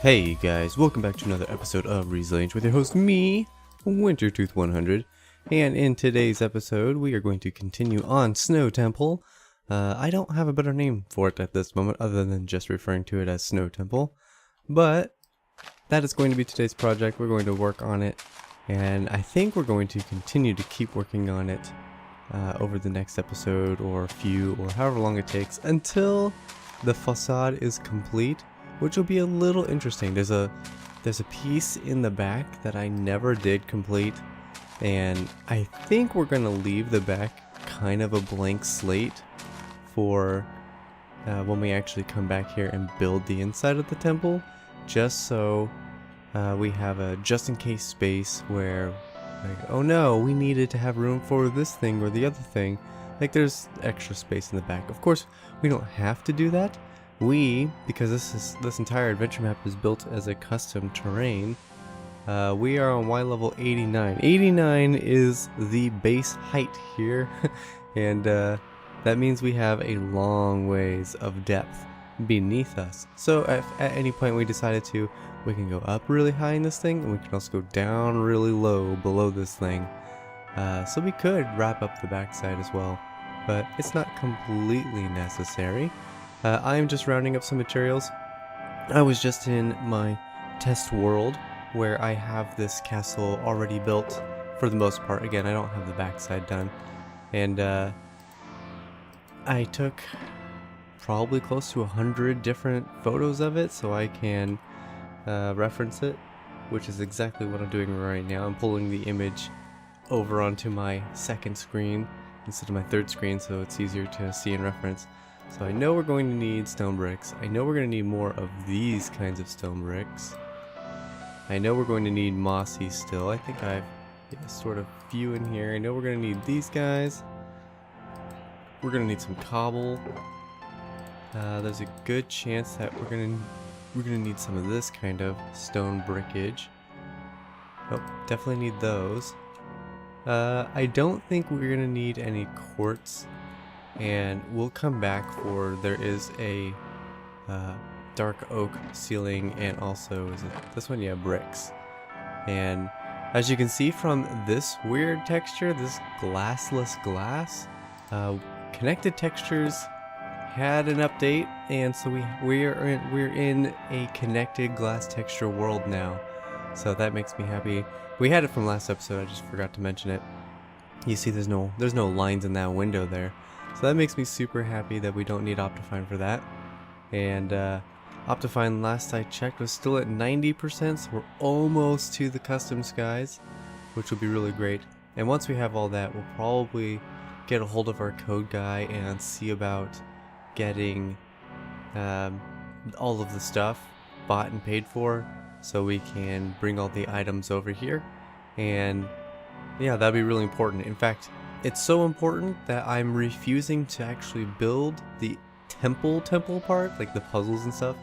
Hey guys, welcome back to another episode of Resilience with your host, me, Wintertooth100. And in today's episode, we are going to continue on Snow Temple. I don't have a better name for it at this moment other than just referring to it as Snow Temple. But that is going to be today's project. We're going to work on it. And I think we're going to continue to keep working on it over the next episode or a few or however long it takes until the facade is complete, which will be a little interesting. There's a piece in the back that I never did complete, and I think we're gonna leave the back kind of a blank slate for when we actually come back here and build the inside of the temple, just so we have a just in case space where, like, oh no, we needed to have room for this thing or the other thing. Like, there's extra space in the back. Of course, we don't have to do that. Because this entire adventure map is built as a custom terrain, we are on Y level 89. 89 is the base height here, and that means we have a long ways of depth beneath us. So if at any point we decided to, we can go up really high in this thing, and we can also go down really low below this thing. So we could wrap up the backside as well, but it's not completely necessary. I'm just rounding up some materials. I was just in my test world where I have this castle already built for the most part. Again, I don't have the backside done. And I took probably close to 100 different photos of it so I can reference it, which is exactly what I'm doing right now. I'm pulling the image over onto my second screen instead of my third screen so it's easier to see and reference. So I know we're going to need stone bricks. I know we're going to need more of these kinds of stone bricks. I know we're going to need mossy still. I think I've sort of few in here. I know we're going to need these guys. We're going to need some cobble. There's a good chance that we're going to need some of this kind of stone brickage. Oh, definitely need those. I don't think we're going to need any quartz. And we'll come back for, there is a dark oak ceiling, and also, is it this one? Yeah, bricks. And as you can see from this weird texture, this glassless glass, connected textures had an update, and so we're in a connected glass texture world now. So that makes me happy. We had it from last episode, I just forgot to mention it. You see there's no lines in that window there. So that makes me super happy that we don't need Optifine for that. And Optifine, last I checked, was still at 90%, so we're almost to the custom skies, which will be really great. And once we have all that, we'll probably get a hold of our code guy and see about getting all of the stuff bought and paid for, so we can bring all the items over here. And yeah, that'd be really important. In fact, it's so important that I'm refusing to actually build the temple part, like the puzzles and stuff,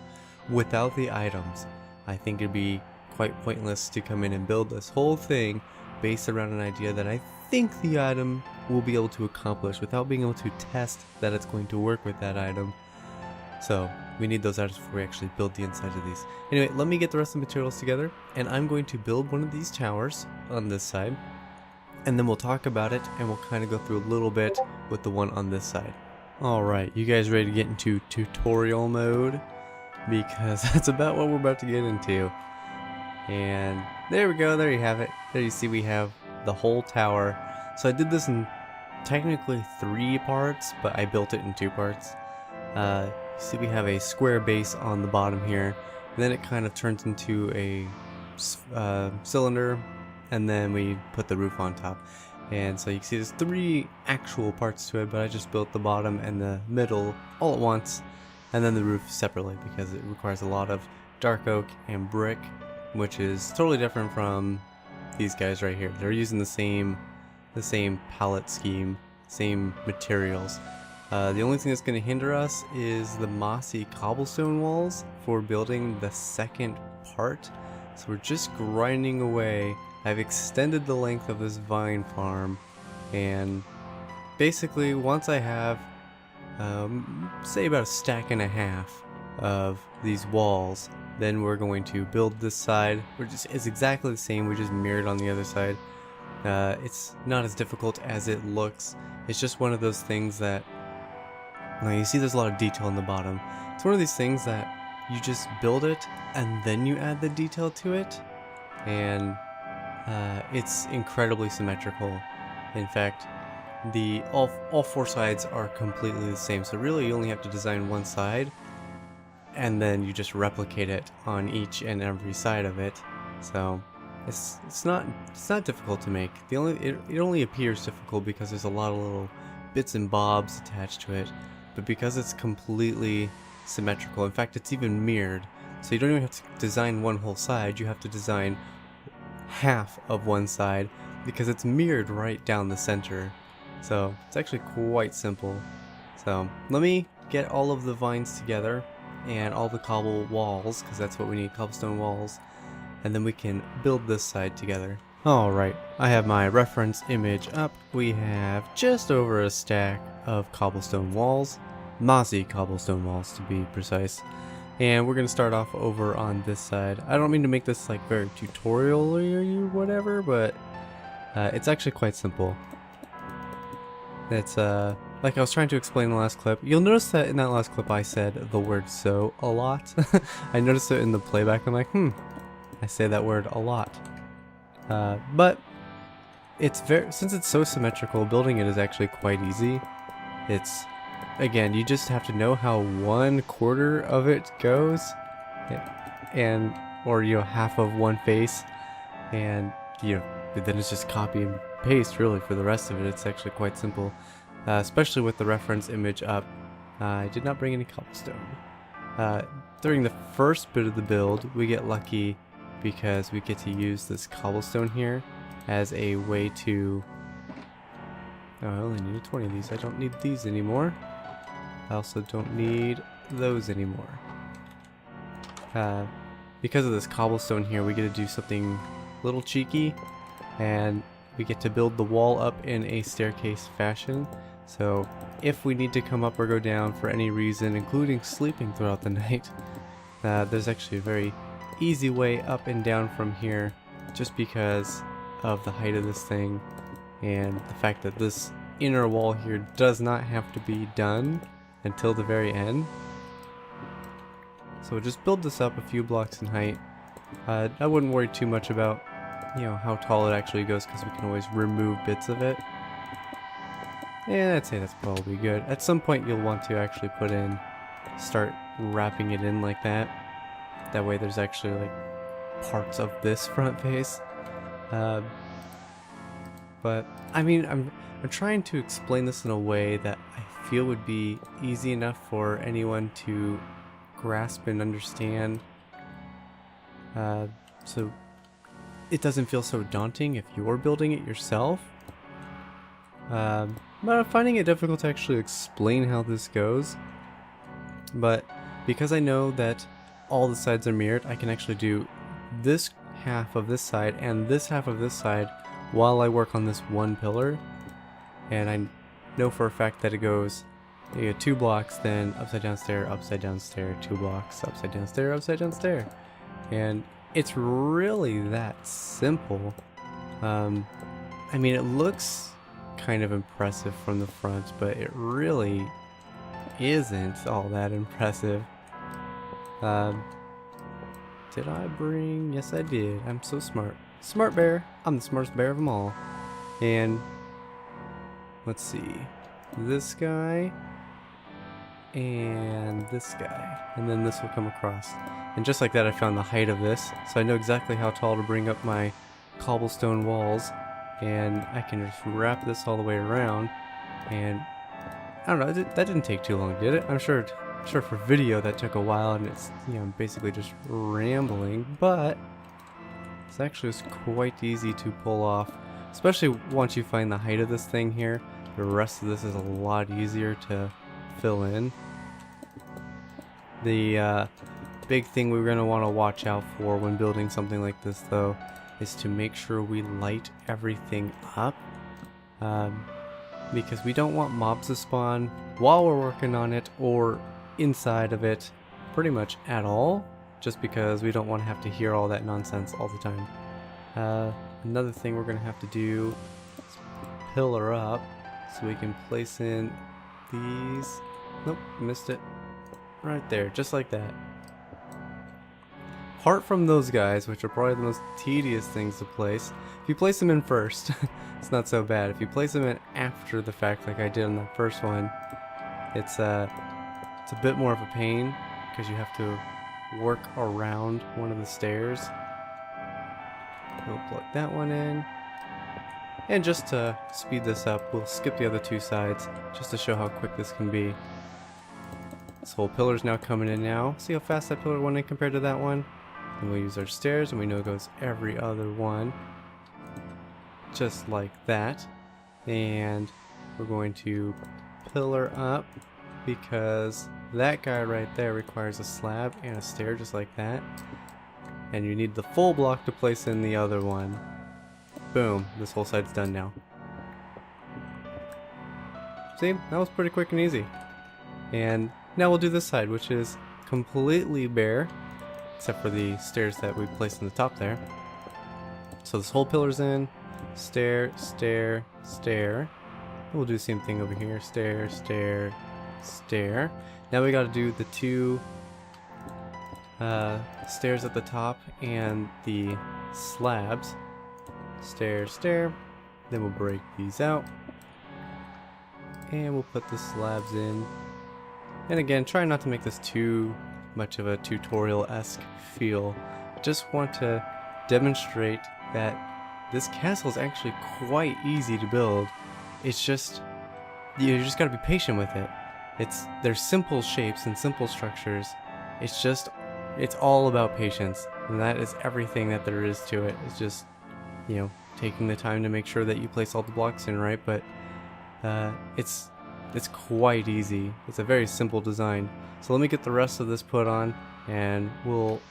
without the items. I think it'd be quite pointless to come in and build this whole thing based around an idea that I think the item will be able to accomplish without being able to test that it's going to work with that item. So we need those items before we actually build the inside of these. Anyway, let me get the rest of the materials together, and I'm going to build one of these towers on this side. And then we'll talk about it, and we'll kind of go through a little bit with the one on this side. Alright, you guys ready to get into tutorial mode? Because that's about what we're about to get into. And there we go, there you have it. There you see we have the whole tower. So I did this in technically 3 parts, but I built it in 2 parts. You see we have a square base on the bottom here. And then it kind of turns into a cylinder. And then we put the roof on top. And so you can see there's 3 actual parts to it, but I just built the bottom and the middle all at once, and then the roof separately because it requires a lot of dark oak and brick, which is totally different from these guys right here. They're using the same palette scheme, same materials. The only thing that's going to hinder us is the mossy cobblestone walls for building the second part. So we're just grinding away. I've extended the length of this vine farm, and basically once I have say about a stack and a half of these walls, Then we're going to build this side, which is exactly the same. We just mirrored on the other side. It's not as difficult as it looks. It's just one of those things that, now you see there's a lot of detail in the bottom. It's one of these things that you just build it and then you add the detail to it, and it's incredibly symmetrical. In fact, all four sides are completely the same, so really you only have to design one side and then you just replicate it on each and every side of it. So it's not difficult to make. It only appears difficult because there's a lot of little bits and bobs attached to it, but because it's completely symmetrical, in fact it's even mirrored, so you don't even have to design one whole side, you have to design half of one side because it's mirrored right down the center. So it's actually quite simple. So let me get all of the vines together and all the cobble walls, because that's what we need, cobblestone walls, and then we can build this side together. Alright, I have my reference image up. We have just over a stack of cobblestone walls, mossy cobblestone walls to be precise. And we're going to start off over on this side. I don't mean to make this like very tutorial-y or whatever, but it's actually quite simple. It's like I was trying to explain in the last clip. You'll notice that in that last clip I said the word "so" a lot. I noticed it in the playback. I'm like, I say that word a lot. But it's since it's so symmetrical, building it is actually quite easy. It's, again, you just have to know how 1/4 of it goes, or half of one face, and then it's just copy and paste really for the rest of it. It's actually quite simple, especially with the reference image up. I did not bring any cobblestone. During the first bit of the build, we get lucky because we get to use this cobblestone here as a way to... Oh, I only need 20 of these. I don't need these anymore. I also don't need those anymore. Because of this cobblestone here, we get to do something a little cheeky, and we get to build the wall up in a staircase fashion. So if we need to come up or go down for any reason, including sleeping throughout the night, there's actually a very easy way up and down from here, just because of the height of this thing and the fact that this inner wall here does not have to be done until the very end. So we'll just build this up a few blocks in height. I wouldn't worry too much about how tall it actually goes, because we can always remove bits of it. And I'd say that's probably good. At some point you'll want to actually start wrapping it in like that. That way there's actually like parts of this front face. But I mean, I'm trying to explain this in a way that I feel would be easy enough for anyone to grasp and understand. So it doesn't feel so daunting if you're building it yourself. But I'm finding it difficult to actually explain how this goes. But because I know that all the sides are mirrored, I can actually do this half of this side and this half of this side while I work on this one pillar. And I know for a fact that it goes 2 blocks, then upside down stair, 2 blocks, upside down stair. And it's really that simple. I mean, it looks kind of impressive from the front, but it really isn't all that impressive. Did I bring? Yes, I did. I'm so smart. Smart bear. I'm the smartest bear of them all. And let's see. This guy and this guy. And then this will come across. And just like that, I found the height of this. So I know exactly how tall to bring up my cobblestone walls. And I can just wrap this all the way around. And I don't know, that didn't take too long, did it? I'm sure for video that took a while, and it's basically just rambling, but it's actually just quite easy to pull off, especially once you find the height of this thing here. The rest of this is a lot easier to fill in. The big thing we're going to want to watch out for when building something like this, though, is to make sure we light everything up, because we don't want mobs to spawn while we're working on it or inside of it pretty much at all. just because we don't want to have to hear all that nonsense all the time. Another thing we're going to have to do is pillar up so we can place in these. Nope, missed it. Right there, just like that. Apart from those guys, which are probably the most tedious things to place, if you place them in first, it's not so bad. If you place them in after the fact, like I did on that first one, it's a bit more of a pain because you have to work around one of the stairs. We'll plug that one in. And just to speed this up, we'll skip the other two sides just to show how quick this can be. This whole pillar's now coming in now. See how fast that pillar went in compared to that one? And we'll use our stairs, and we know it goes every other one. Just like that. And we're going to pillar up because that guy right there requires a slab and a stair just like that. And you need the full block to place in the other one. Boom, this whole side's done now. See, that was pretty quick and easy. And now we'll do this side, which is completely bare, except for the stairs that we placed on the top there. So this whole pillar's in, stair, stair, stair. We'll do the same thing over here, stair, stair, stair. Now we gotta do the two stairs at the top and the slabs. Stair, stair. Then we'll break these out. And we'll put the slabs in. And again, try not to make this too much of a tutorial-esque feel. Just want to demonstrate that this castle is actually quite easy to build. It's just, you just gotta be patient with it. They're simple shapes and simple structures. It's all about patience. And that is everything that there is to it. It's just, you know, taking the time to make sure that you place all the blocks in right, but it's quite easy. It's a very simple design. So let me get the rest of this put on, and we'll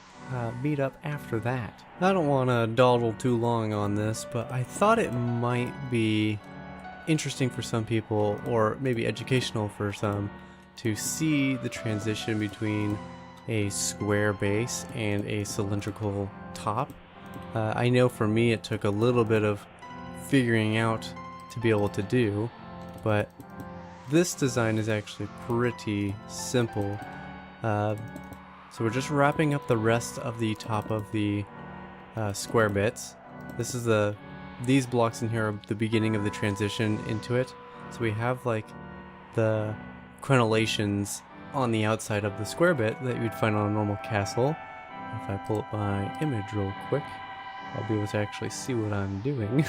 meet up after that. I don't want to dawdle too long on this, but I thought it might be interesting for some people, or maybe educational for some, to see the transition between a square base and a cylindrical top. I know for me it took a little bit of figuring out to be able to do, but this design is actually pretty simple. So we're just wrapping up the rest of the top of the square bits. These blocks in here are the beginning of the transition into it. So we have like the crenellations on the outside of the square bit that you'd find on a normal castle. If I pull up my image real quick, I'll be able to actually see what I'm doing.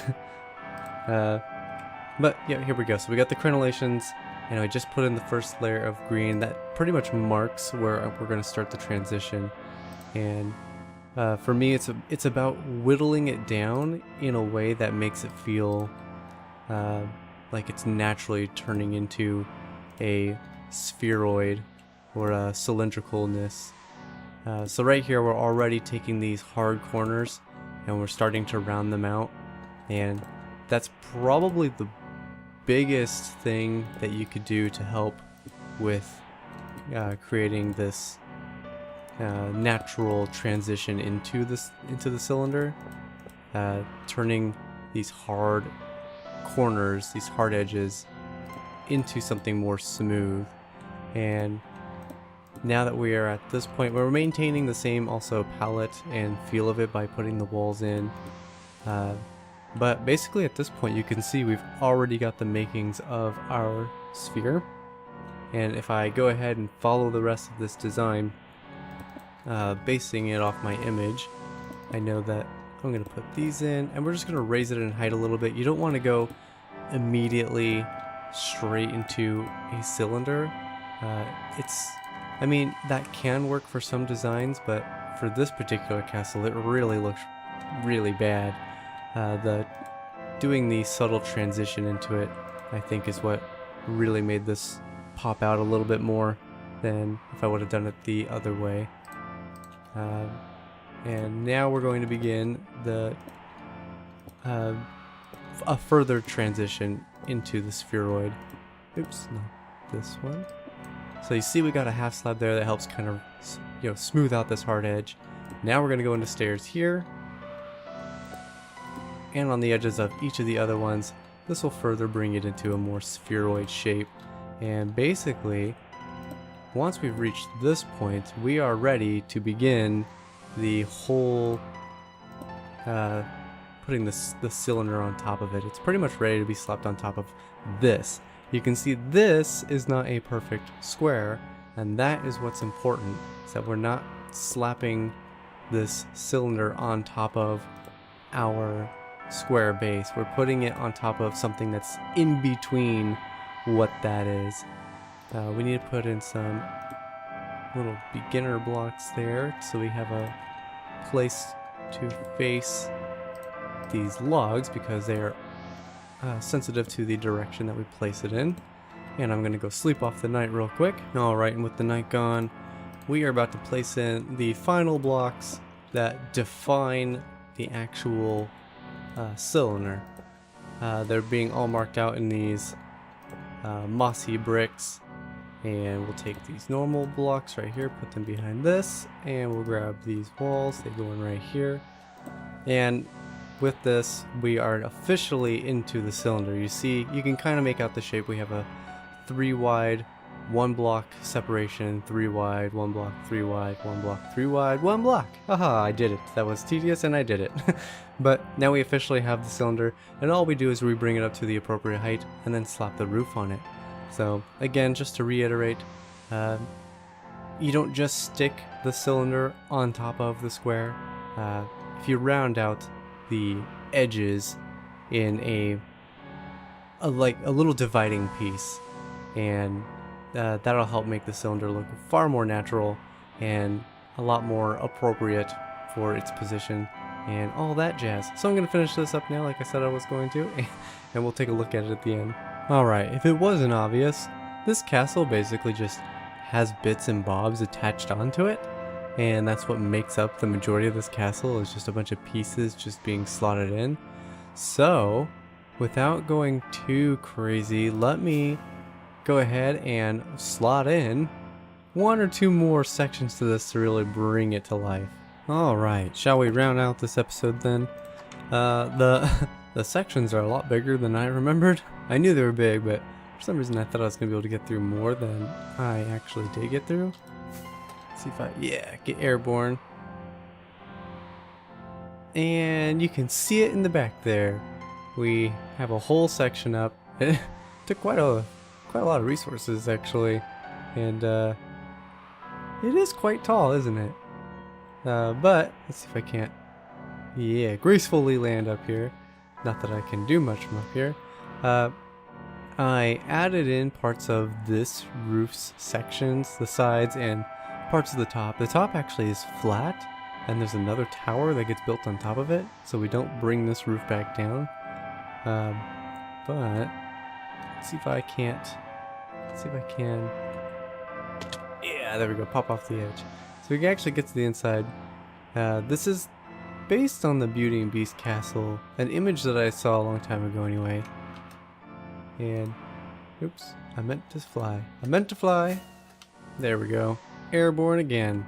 But yeah, here we go. So we got the crenellations, and I just put in the first layer of green. That pretty much marks where we're going to start the transition. And for me, it's about whittling it down in a way that makes it feel like it's naturally turning into a spheroid or a cylindricalness. So right here, we're already taking these hard corners and we're starting to round them out, and that's probably the biggest thing that you could do to help with creating this natural transition into the cylinder, turning these hard corners, these hard edges, into something more smooth. And now that we are at this point, we're maintaining the same also palette and feel of it by putting the walls in. But basically at this point you can see we've already got the makings of our sphere. And if I go ahead and follow the rest of this design, basing it off my image, I know that I'm going to put these in, and we're just going to raise it in height a little bit. You don't want to go immediately straight into a cylinder. I mean, that can work for some designs, but for this particular castle, it really looks really bad. Doing the subtle transition into it, I think, is what really made this pop out a little bit more than if I would have done it the other way. And now we're going to begin a further transition into the spheroid. Oops, not this one. So you see we got a half slab there that helps kind of, you know, smooth out this hard edge. Now we're going to go into stairs here. And on the edges of each of the other ones, this will further bring it into a more spheroid shape. And basically, once we've reached this point, we are ready to begin the whole putting the cylinder on top of it. It's pretty much ready to be slapped on top of this. You can see this is not a perfect square, and that is what's important, is that we're not slapping this cylinder on top of our square base. We're putting it on top of something that's in between what that is. We need to put in some little beginner blocks there so we have a place to face these logs, because they are sensitive to the direction that we place it in. And I'm gonna go sleep off the night real quick. Alright, and with the night gone, we are about to place in the final blocks that define the actual cylinder. They're being all marked out in these mossy bricks, and we'll take these normal blocks right here, put them behind this, and we'll grab these walls. They go in right here, and with this we are officially into the cylinder. You see, you can kind of make out the shape. We have a 3 wide, 1 block separation, 3 wide, 1 block, 3 wide, 1 block, 3 wide, 1 block. Haha, I did it. That was tedious and I did it. But now we officially have the cylinder, and all we do is we bring it up to the appropriate height and then slap the roof on it. So again, just to reiterate, you don't just stick the cylinder on top of the square. If you round out the edges in a little dividing piece, and that'll help make the cylinder look far more natural and a lot more appropriate for its position and all that jazz. So I'm going to finish this up now, like I said I was going to, and we'll take a look at it at the end. Alright, if it wasn't obvious, this castle basically just has bits and bobs attached onto it, and that's what makes up the majority of this castle, is just a bunch of pieces just being slotted in. So, without going too crazy, let me go ahead and slot in 1 or 2 more sections to this to really bring it to life. Alright, shall we round out this episode then? The sections are a lot bigger than I remembered. I knew they were big, but for some reason I thought I was going to be able to get through more than I actually did get through. Let's see if I, get airborne. And you can see it in the back there. We have a whole section up. It took quite a lot of resources actually, and it is quite tall, isn't it? But let's see if I can't, gracefully land up here. Not that I can do much from up here. I added in parts of this roof's sections, the sides, and parts of the top. The top actually is flat, and there's another tower that gets built on top of it, so we don't bring this roof back down. But let's see if I can't. Let's see if I can. Yeah, there we go. Pop off the edge. So we can actually get to the inside. This is based on the Beauty and Beast castle, an image that I saw a long time ago anyway. And oops, I meant to fly. I meant to fly. There we go. Airborne again.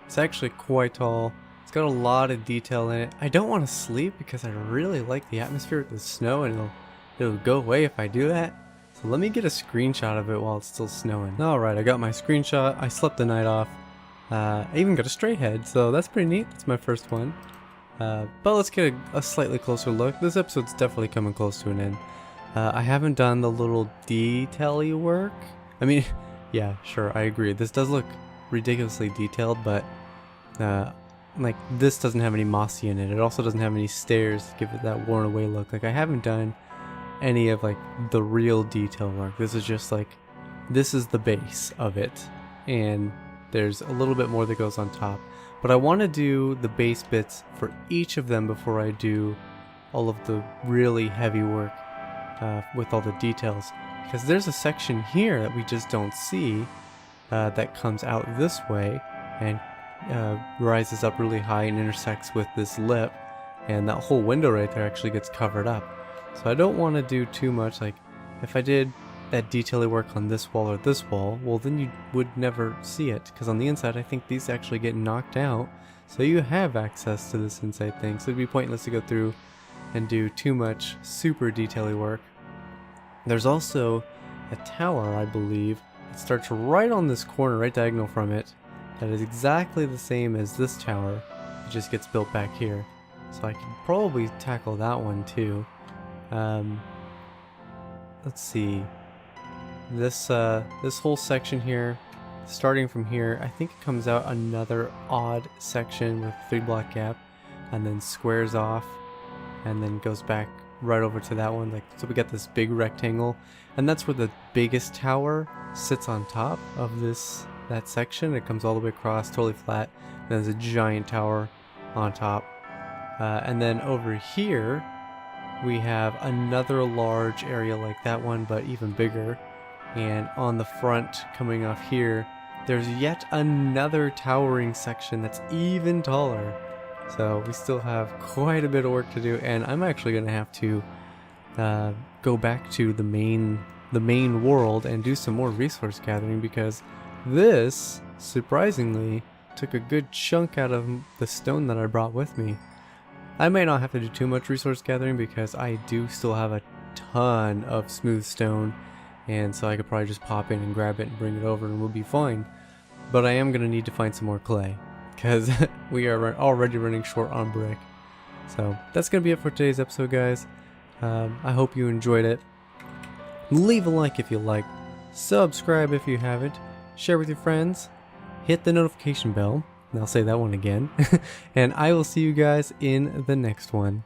It's actually quite tall. It's got a lot of detail in it. I don't want to sleep because I really like the atmosphere with the snow, and it'll go away if I do that. So let me get a screenshot of it while it's still snowing. Alright, I got my screenshot. I slept the night off. I even got a straight head, so that's pretty neat. That's my first one. But let's get a slightly closer look. This episode's definitely coming close to an end. I haven't done the little detail-y work. I mean, yeah, sure, I agree. This does look ridiculously detailed, but like this doesn't have any mossy in it. It also doesn't have any stairs to give it that worn away look. Like I haven't done any of like the real detail work. This is just like, this is the base of it, and there's a little bit more that goes on top. But I want to do the base bits for each of them before I do all of the really heavy work with all the details, because there's a section here that we just don't see that comes out this way and rises up really high and intersects with this lip, and that whole window right there actually gets covered up. So I don't want to do too much. Like if I did that detail work on this wall or this wall, well then you would never see it, because on the inside I think these actually get knocked out, so you have access to this inside thing, so it'd be pointless to go through and do too much super detail work. There's also a tower, I believe. It starts right on this corner, right diagonal from it. That is exactly the same as this tower. It just gets built back here. So I can probably tackle that one too. Let's see. This whole section here, starting from here, I think it comes out another odd section with a 3-block gap, and then squares off, and then goes back right over to that one. Like, so we got this big rectangle, and that's where the biggest tower sits on top of that section. It comes all the way across, totally flat, and there's a giant tower on top. And then over here we have another large area like that one, but even bigger. And on the front, coming off here, there's yet another towering section that's even taller. So we still have quite a bit of work to do, and I'm actually going to have to go back to the main world and do some more resource gathering, because this, surprisingly, took a good chunk out of the stone that I brought with me. I might not have to do too much resource gathering because I do still have a ton of smooth stone, and so I could probably just pop in and grab it and bring it over and we'll be fine. But I am going to need to find some more clay, because we are already running short on brick. So that's going to be it for today's episode, guys. I hope you enjoyed it. Leave a like if you liked, subscribe if you haven't, share with your friends, hit the notification bell, and I'll say that one again, and I will see you guys in the next one.